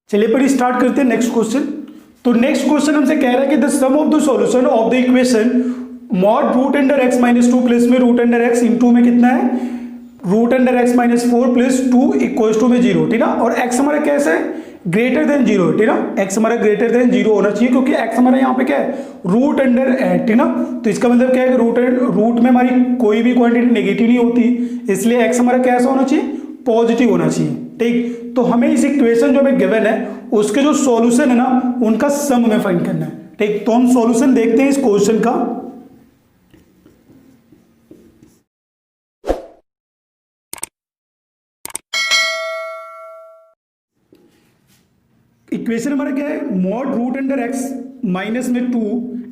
चलिए पर स्टार्ट करते हैं नेक्स्ट क्वेश्चन। तो नेक्स्ट क्वेश्चन हमसे कह रहा है कि the sum of the solution of the equation mod root under x minus two plus में रूट अंडर एक्स इंटू में कितना है root under x minus four plus two equals to में जीरो, ठीक ना। और एक्स हमारा कैसा है ग्रेटर देन जीरो, ठीक ना। एक्स हमारा ग्रेटर देन जीरो होना चाहिए क्योंकि एक्स हमारा यहाँ पे क्या है रूट अंडर एट, ठीक ना। तो इसका मतलब क्या है कि रूट में हमारी कोई भी क्वांटिटी नेगेटिव नहीं होती, इसलिए एक्स हमारा कैसा होना चाहिए पॉजिटिव होना चाहिए, ठीक। तो हमें इस इक्वेशन जो हमें गिवन है उसके जो सॉल्यूशन है ना उनका सम हमें फाइंड करना है, ठीक। तो हम सॉल्यूशन देखते हैं इस क्वेश्चन का। इक्वेशन हमारा क्या है mod root under x minus में टू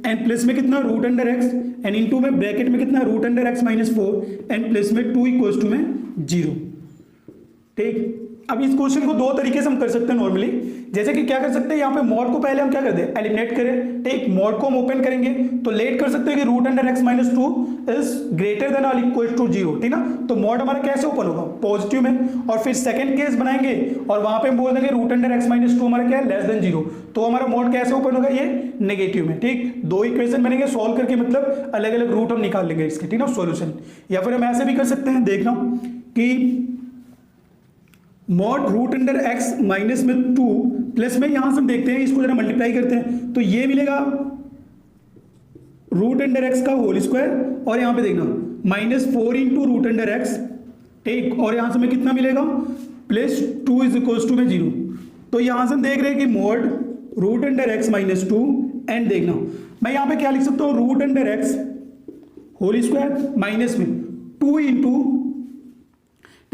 एंड प्लस में कितना root under x and into में ब्रैकेट में कितना root under x minus four and plus में टू इक्वल्स टू में जीरो, ठीक। अब इस क्वेश्चन को दो तरीके से हम कर सकते हैं नॉर्मली। जैसे कि क्या कर सकते हैं यहाँ पे मॉड को पहले हम क्या कर दें एलिमिनेट करें, ठीक। मॉड को हम ओपन करेंगे तो लेट कर सकते हैं कि root under x minus two is greater than और इक्वल टू जीरो, ठीक ना। तो मॉड हमारा कैसे ओपन होगा पॉजिटिव में, और फिर सेकंड केस बनाएंगे और वहां पे हम बोल देंगे root under x minus two हमारा क्या है लेस देन जीरो, तो हमारा मॉड कैसे ओपन होगा ये नेगेटिव में, ठीक। दो इक्वेशन बनेंगे सॉल्व करके, मतलब अलग अलग रूट हम निकाल लेंगे इसके, ठीक ना सॉल्यूशन। या फिर हम ऐसे भी कर सकते हैं, देखना कि mod root under x minus में टू प्लस में यहां से हम देखते हैं इसको जरा मल्टीप्लाई करते हैं तो ये मिलेगा रूट अंडर एक्स का होल स्क्वायर और यहां पे देखना minus four into root under x, ठीक। और यहां से हमें कितना मिलेगा plus two is equals to में जीरो। तो यहां से हम देख रहे हैं कि mod root under x minus two and देखना मैं यहां पे क्या लिख सकता हूं root under x whole square minus में टू इंटू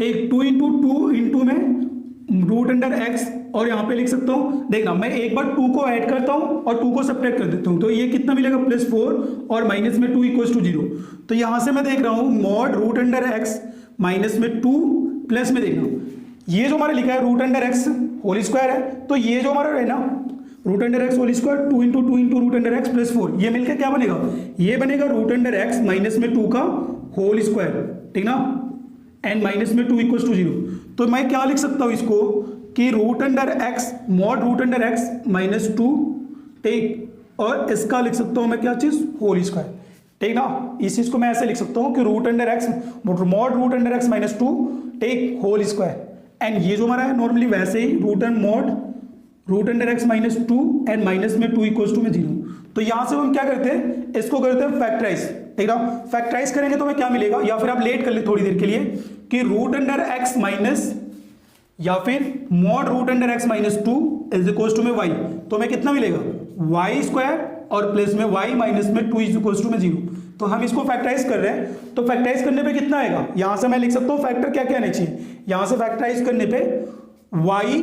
एक टू इंटू में रूट अंडर एक्स और यहां पे लिख सकता हूं देखना मैं एक बार टू को ऐड करता हूं और टू को सब्ट्रैक्ट कर देता हूं तो ये कितना मिलेगा प्लस फोर और माइनस में टू इक्वल्स टू जीरो। तो यहां से मैं देख रहा हूं mod root under x minus में टू प्लस में देखना ये जो हमारा लिखा है root under x whole square है, तो ये जो हमारा है ना root under x whole square two into root under x plus four ये मिलकर क्या बनेगा ये बनेगा रूट अंडर एक्स माइनस में टू का होल स्क्वायर, ठीक ना, एंड माइनस में टू इक्वल्स टू जीरो। तो मैं क्या लिख सकता हूं इसको कि root under x mod root under x minus two, ठीक। और इसका लिख सकता हूं मैं क्या चीज होल स्क्वायर, ठीक ना। इस चीज को मैं ऐसे लिख सकता हूं कि root under x mod root under x minus two, ठीक, होल स्क्वायर एंड ये जो हमारा है नॉर्मली वैसे ही root and mod root under x minus two and minus में टू इक्वल्स टू में जीरो। तो यहां से हम क्या करते हैं इसको करते हैं फैक्टराइज, ठीक है। फैक्टराइज करेंगे तो हमें क्या मिलेगा या फिर आप लेट कर ले थोड़ी देर के लिए कि रूट अंडर एक्स माइनस या फिर mod root under x minus two is equals to में वाई, तो हमें कितना मिलेगा वाई स्क्वायर और प्लस में वाई माइनस में टू इज इक्वल्स टू में जीरो। तो हम इसको फैक्टराइज कर रहे हैं तो फैक्टराइज करने पे कितना आएगा यहां से मैं लिख सकता हूं फैक्टर क्या क्या आने चाहिए। यहां से फैक्टराइज करने पे वाई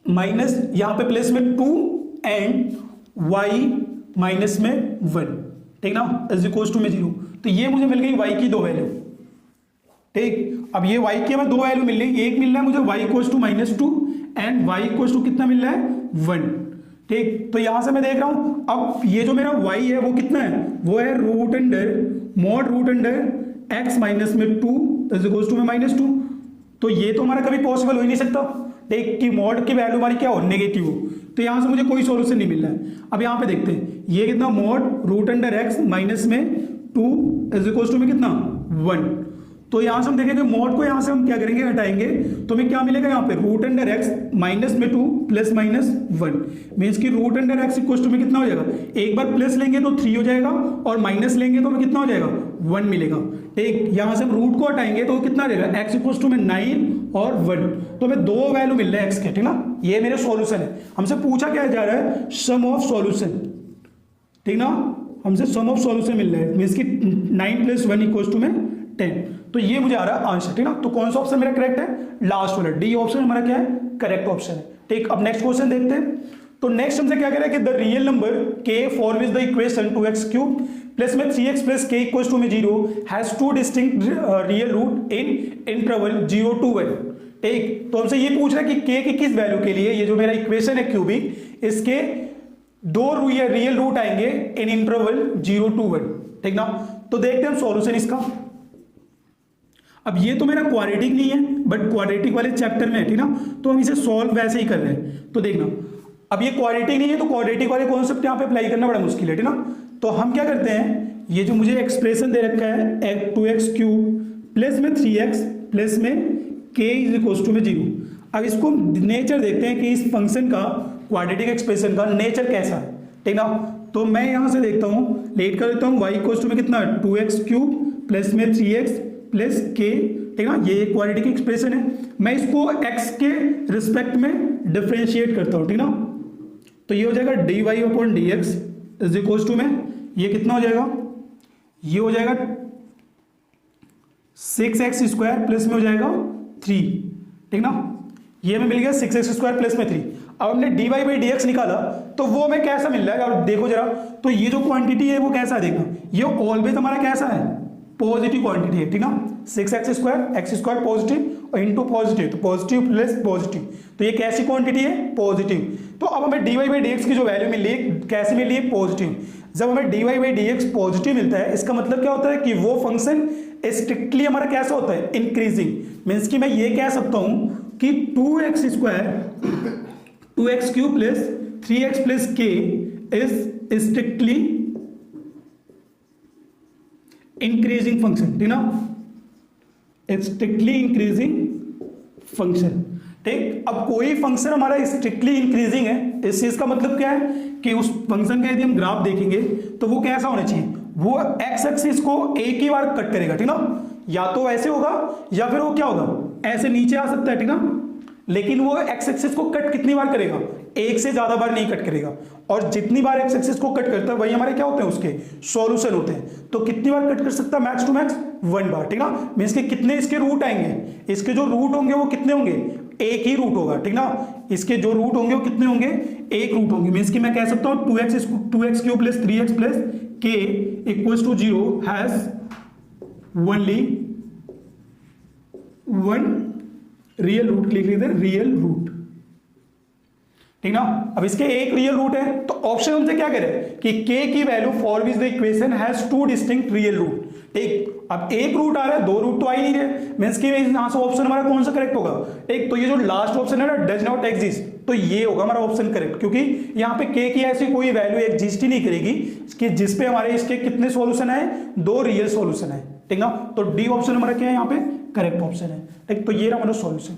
माइनस यहां पे प्लस में टू एंड वाई माइनस में वन, ठीक ना, इज इक्वल्स टू में जीरो। तो ये मुझे मिल गई वाई की दो वैल्यू, ठीक। अब ये y की हमें दो वैल्यू मिल रही है, एक मिल रहा है मुझे y equals to minus two and y equals to कितना मिल रहा है वन, ठीक। तो यहां से मैं देख रहा हूं अब ये जो मेरा y है वो कितना है वो है root under mod root under x minus में टू इज इक्वल्स टू में माइनस टू। तो ये तो हमारा कभी पॉसिबल हो ही नहीं सकता, ठीक, कि मॉड की वैल्यू हमारी क्या हो नेगेटिव हो। तो यहां से मुझे कोई सॉल्यूशन नहीं मिल रहा है। अब यहां पे देखते हैं ये कितना mod root under x minus में टू इज इक्वल्स टू में कितना वन। तो यहां से हम देखेंगे मॉड को यहां से हम क्या करेंगे हटाएंगे तो हमें क्या मिलेगा यहाँ पे रूट अंडर एक्स माइनस में two plus minus one means की root under x equals to में कितना हो जाएगा एक बार प्लस लेंगे तो थ्री हो जाएगा और माइनस लेंगे तो हमें कितना हो जाएगा वन मिलेगा, ठीक। यहां से हम रूट को हटाएंगे तो कितना रहेगा एक्स इक्वल्स टू में नाइन और वन, तो हमें दो वैल्यू मिल रहा है एक्स के, ठीक ना। ये मेरे सॉल्यूशन है। हमसे पूछा क्या जा रहा है सम ऑफ सॉल्यूशन, ठीक ना, हमसे सम ऑफ सॉल्यूशन मिल रहा है मीन्स की nine plus one equals to में 10। तो ये मुझे आ रहा है आंसर, ठीक ना। तो कौन सा ऑप्शन मेरा करेक्ट है लास्ट वाला डी ऑप्शन हमारा क्या है करेक्ट ऑप्शन है, ठीक। अब नेक्स्ट क्वेश्चन देखते हैं। तो नेक्स्ट हमसे क्या कह रहा है कि the real number k for which the equation 2x cube plus में 3x plus k equals to में 0 has two distinct real root in interval 0 to 1, ठीक। तो हमसे ये पूछ रहा है कि k की किस वैल्यू के लिए ये जो मेरा इक्वेशन है क्यूबिक इसके दो रियल रूट आएंगे इन इंटरवल 0 to 1, ठीक ना। तो देखते हैं हम सॉल्यूशन इसका। अब ये तो मेरा क्वाड्रेटिक नहीं है बट क्वाड्रेटिक वाले चैप्टर में है, ठीक ना। तो हम इसे सॉल्व वैसे ही कर रहे हैं। तो देखना, अब ये क्वाड्रेटिक नहीं है तो क्वाड्रेटिक वाले कॉन्सेप्ट यहाँ पे अप्लाई करना बड़ा मुश्किल है, ठीक ना। तो हम क्या करते हैं, ये जो मुझे एक्सप्रेशन दे रखा है 2x क्यूब प्लस में 3x प्लस में k इज इक्वल टू में 0। अब इसको नेचर देखते हैं कि इस फंक्शन का, क्वाड्रेटिक एक्सप्रेशन का नेचर कैसा है, ठीक ना। तो मैं यहाँ से देखता हूँ, लेट कर देता हूँ, y इक्वल टू में कितना 2x क्यूब प्लस में 3x प्लस k, ठीक ना। ये क्वाड्रेटिक एक्सप्रेशन है। मैं इसको x के रिस्पेक्ट में डिफरेंशिएट करता हूँ, ठीक ना। तो ये हो जाएगा dy upon dx is equal to में, ये कितना हो जाएगा, ये हो जाएगा 6x स्क्वायर प्लस में हो जाएगा 3, ठीक ना। ये हमें मिल गया 6x स्क्वायर प्लस में 3। अब हमने dy बाई dx निकाला तो वो हमें कैसा मिल रहा है, अब देखो जरा। तो ये जो क्वांटिटी है वो कैसा है, देखना, ये ऑलवेज हमारा कैसा है, पॉजिटिव क्वांटिटी है, ठीक ना। 6x square, x square positive और इंटू पॉजिटिव, तो पॉजिटिव प्लस पॉजिटिव, तो ये कैसी क्वांटिटी है, पॉजिटिव। तो अब हमें dy बाई dx की जो वैल्यू मिली है, कैसे मिली है, पॉजिटिव। जब हमें dy बाई dx पॉजिटिव मिलता है, इसका मतलब क्या होता है कि वो फंक्शन स्ट्रिक्टली हमारा कैसा होता है, इंक्रीजिंग। मीन्स कि मैं ये कह सकता हूं कि 2x square 2x cube plus 3x plus k is strictly increasing function, ठीक ना, स्ट्रिक्टली इंक्रीजिंग फंक्शन, ठीक। अब कोई फंक्शन हमारा स्ट्रिक्टली इंक्रीजिंग है, इस चीज का मतलब क्या है कि उस फंक्शन का यदि हम ग्राफ देखेंगे तो वो कैसा होना चाहिए, वो एक्स एक्सिस को एक ही बार कट करेगा, ठीक ना। या तो ऐसे होगा या फिर वो क्या होगा, ऐसे नीचे आ सकता है, ठीक ना। लेकिन वो एक्स एक्सिस को कट कितनी बार करेगा, एक से ज्यादा बार नहीं कट करेगा। और जितनी बार एक्स एक्सिस को कट करता है वही हमारे क्या होते हैं, उसके सॉल्यूशन होते हैं। तो कितनी बार कट कर सकता है, मैक्स टू मैक्स 1 बार, ठीक ना। मीन्स के कितने इसके रूट आएंगे, इसके जो रूट होंगे वो कितने होंगे, एक ही रूट होगा, ठीक ना। इसके जो रूट होंगे वो कितने होंगे, एक रूट होंगे। मीन्स कि मैं कह सकता हूं 2x cube plus 3x plus k equals to 0 has only 1 real root, लिख लेते हैं रियल रूट, ठीक ना। अब इसके एक रियल रूट है तो ऑप्शन हमसे क्या करें कि k की value for which the equation has 2 distinct real root, ठीक। अब एक रूट आ रहा है, 2 रूट तो आ ही नहीं रहे। मींस कि यहां से ऑप्शन हमारा कौन सा करेक्ट होगा, एक तो ये जो लास्ट ऑप्शन है ना, डज नॉट एग्जिस्ट, तो ये होगा हमारा ऑप्शन करेक्ट, क्योंकि यहां पे k की ऐसी कोई वैल्यू एग्जिस्ट ही नहीं करेगी कि जिसपे हमारे इसके कितने सॉल्यूशन है, 2 रियल सॉल्यूशन है, ठीक ना। तो डी ऑप्शन हमारा क्या है, यहाँ पे करेक्ट ऑप्शन है, ठीक। तो ये रहा हमारा सॉल्यूशन।